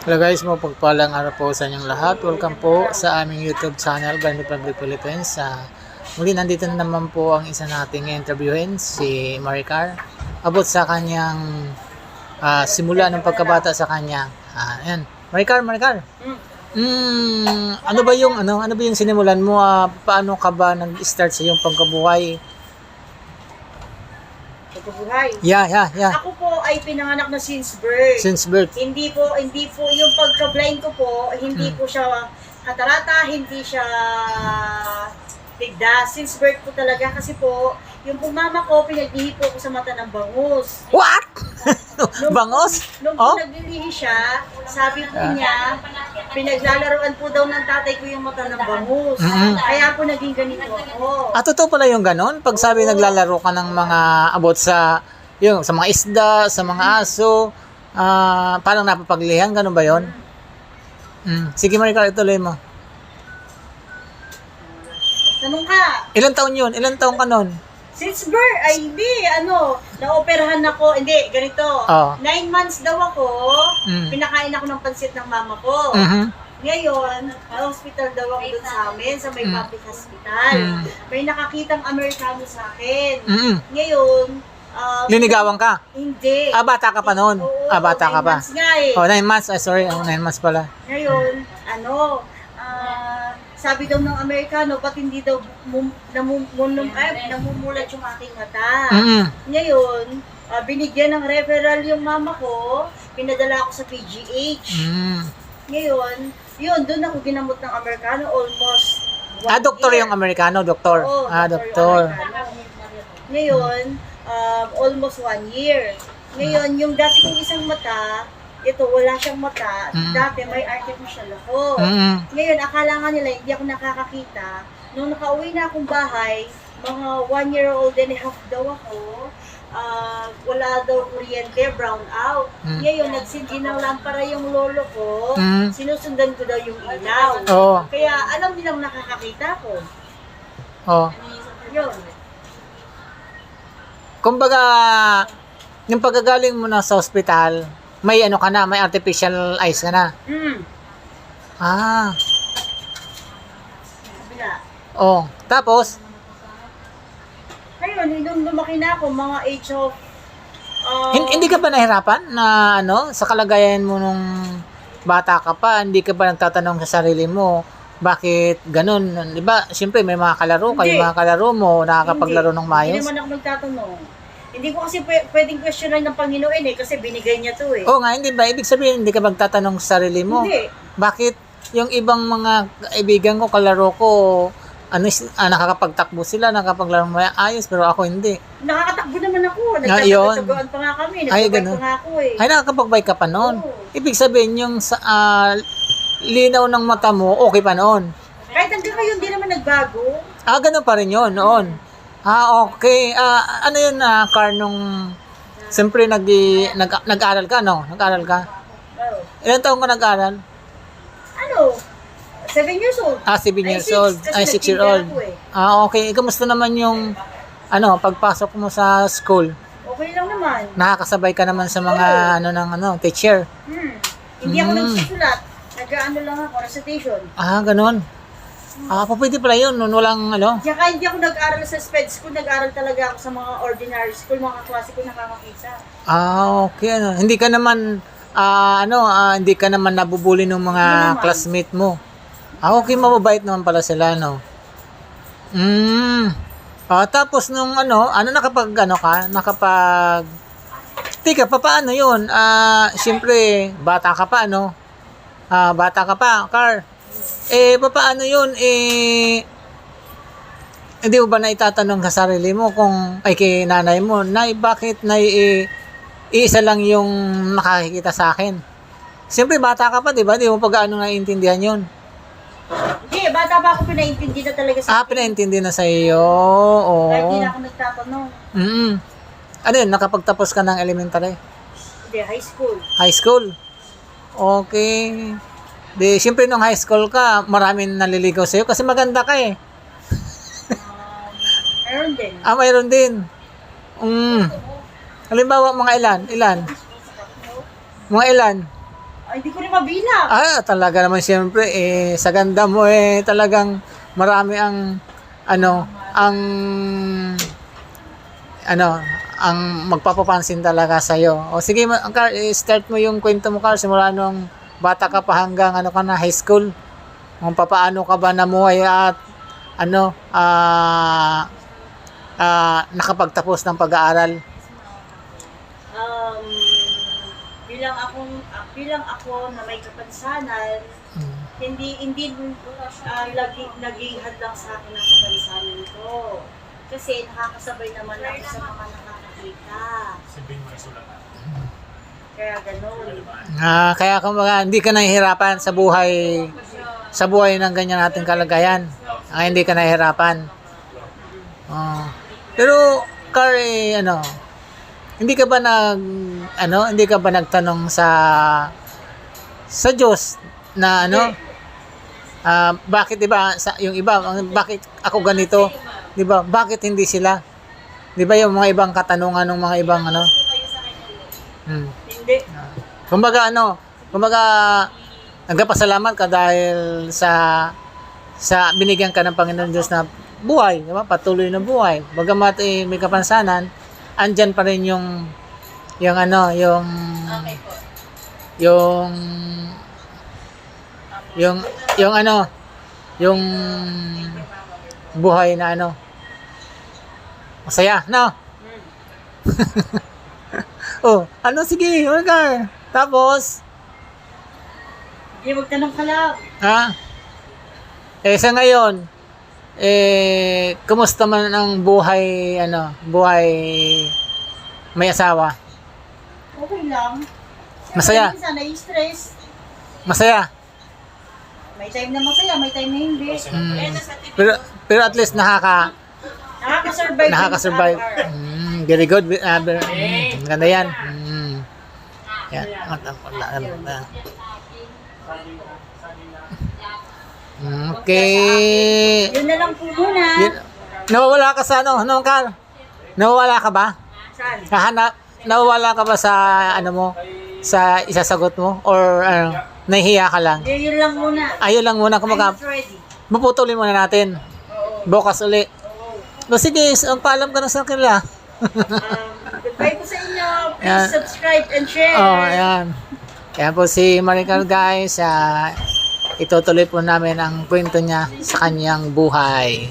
Hello guys, mapagpalang araw po sa inyong lahat. Welcome po sa aming YouTube channel, Blind Republic Philippines. Muli nandito na naman po ang isa nating interviewin, si Maricar, abot sa kanyang simula ng pagkabata sa kanya. Ayan. Maricar. Ano ba yung sinimulan mo? Paano ka ba nag-start sa iyong pagkabuhay? Pagkabuhay. Yeah. Ako po ay pinanganak na since birth. Since birth. Hindi po yung pagka-blind ko po, hindi po siya katarata, hindi siya tigda. Since birth po talaga kasi po, yung po mama ko, pinaglihi po ako sa mata ng bangus. What? Bangos? Nung po naglilihi siya, sabi po niya, pinaglalaroan po daw ng tatay ko yung mata ng bangus. Kaya po naging ganito ako. Totoo pala yung ganon? Pag sabi naglalaro ka ng mga abot sa mga isda, sa mga aso, parang napapaglihan, ganon ba yun? Sige Maricar, ituloy mo. Tanong ka. Ilan taon yun? Ilan taon ka nun? Since birth, ay hindi, naoperahan ako, hindi, ganito. 9 months daw ako, pinakain ako ng pansit ng mama ko. Ngayon, hospital daw ako dun sa amin, sa may public hospital. May nakakitang Amerikano sa akin. Ngayon, linigawan ka? hindi. Bata ka pa noon? Oo, Bata ka 9 pa? months nga eh. 9 months? Sorry, 9 months pala. Ngayon, sabi daw ng Amerikano, ba't hindi daw namumulat yung aking mata. Ngayon, binigyan ng referral yung mama ko, pinadala ako sa PGH. Ngayon, yun, doon ako ginamot ng Amerikano almost 1 doktor year. yung Amerikano, doktor. Oo, Doktor. Ngayon, almost 1 year. Ngayon, yung dati kong isang mata, ito, wala siyang mata. Dati may artificial ako. Ngayon, akala nga nila hindi ako nakakakita. Nung nakauwi na akong bahay, mga 1 year old and a half daw ako, wala daw kuryente, brown out. Ngayon, nagsindi ng lampara yung lolo ko, sinusundan ko daw yung ilaw. Kaya alam nilang nakakakita ko. Yun. Kumbaga, yung pagkagaling mo na sa ospital, may may artificial eyes ka na. Tapos? Ngayon, nung lumaki na ako, mga age of... Hindi ka ba nahirapan na sa kalagayan mo nung bata ka pa, hindi ka ba nagtatanong sa sarili mo, bakit ganun? Di ba, siyempre may mga kalaro kayo, mga kalaro mo, nakakapaglaro ng mayos? Hindi naman ako nagtatanong. Hindi ko kasi pwedeng questionan ng Panginoon kasi binigay niya to Oo nga, hindi ba? Ibig sabihin, hindi ka magtatanong sa sarili mo. Hindi. Bakit yung ibang mga kaibigan ko, kalaro ko, nakakapagtakbo sila, nakakapaglaro mo ayos, pero ako hindi. Nakakatakbo naman ako. Nagtataguan pa nga kami. Nagtataguan pa nga ako nakakapagbike ka pa noon. Ibig sabihin, yung linaw ng mata mo, okay pa noon. Kahit hanggang ngayon, hindi naman nagbago. Ganun pa rin yun, noon. Okay. Ano yun, Car, nung siyempre nag-aral ka, no? Nag-aral ka? Ilan taong ka nag-aral? 7 years old. 7 years old. 6 years old. Okay. Kamusta naman yung pagpasok mo sa school? Okay lang naman. Nakakasabay ka naman sa mga teacher? Hindi ako nagsusulat. Nag-ano lang ako, recitation. Ganun. Pwede pala yun, walang Tsaka hindi ako nag-aral sa sped school, nag-aral talaga ako sa mga ordinary school, mga kaklase ko nakakakita. Okay, Hindi ka naman, hindi ka naman nabubuli ng mga classmate mo. Okay, mababait naman pala sila, no? Tapos nung Tika, paano yun? Siyempre, bata ka pa, bata ka pa, Car. Paano yun? Hindi mo ba na itatanong sa sarili mo kay nanay mo, Nay, bakit iisa lang yung nakakikita sa akin? Siyempre, bata ka pa, di ba? Di mo pa gaano naiintindihan yun. Hindi, bata pa ako pinaintindi na talaga sa akin. Pinaintindi na sa iyo. Kahit hindi na ako nagtatanong. Nakapagtapos ka ng elementary? Hindi, high school. High school? Okay. Siyempre nung high school ka, maraming naliligaw sa'yo kasi maganda ka eh. Meron din. Mayroon din. Halimbawa, mga ilan? Mga ilan? Ay, hindi ko rin mabilang. Talaga naman siyempre, sa ganda mo talagang marami ang, ang magpapapansin talaga sa'yo. O sige, Carl, start mo yung kwento mo, Carl, simula nung bata ka pa hanggang high school. Kung papaano ka ba namuhay at, nakapagtapos ng pag-aaral. Bilang ako na may kapansanan, hindi naging hadlang sa akin ang kapansanan ko. Kasi nakakasabay naman ako sa mga nakakakita. Kaya gano'n. Kaya kumbaga, hindi ka nahihirapan sa buhay ng ganyan nating kalagayan. Hindi ka nahihirapan. Pero, Carl, hindi ka ba nagtanong sa Diyos na bakit, 'di ba, yung iba, bakit ako ganito, 'di ba? Bakit hindi sila? 'Di ba yung mga ibang katanungan ng mga ibang Hindi. Kumbaga nagpapasalamat ka dahil sa binigyan ka ng Panginoon Diyos na buhay, 'di ba? Patuloy na buhay. Bagamat may kapansanan, andyan pa rin yung buhay na masaya, no? Sige, Margar. Tapos, Hindi, magtanong ka lang. sa ngayon, kumusta man ang buhay may asawa? Okay lang. Masaya? Minsan na-stress. Masaya? May time na masaya, may time na hindi. Pero at least Nakaka-survive. Very good. Ganda yan. Yan. Okay. Yun na lang po muna. Nawawala ka sa Carl? Nawawala ka ba? Saan? Nawawala ka ba sa sa isasagot mo? Or nahihiya ka lang? Yun lang muna. Ayun lang muna. I'm not ready. Maputulin muna natin. Bukas uli. Sige, paalam ka na sa kanila. Goodbye po sa inyo. Please subscribe and share. Ayan. Kaya po si Maricar, guys. Itutuloy po namin ang kwento niya sa kanyang buhay.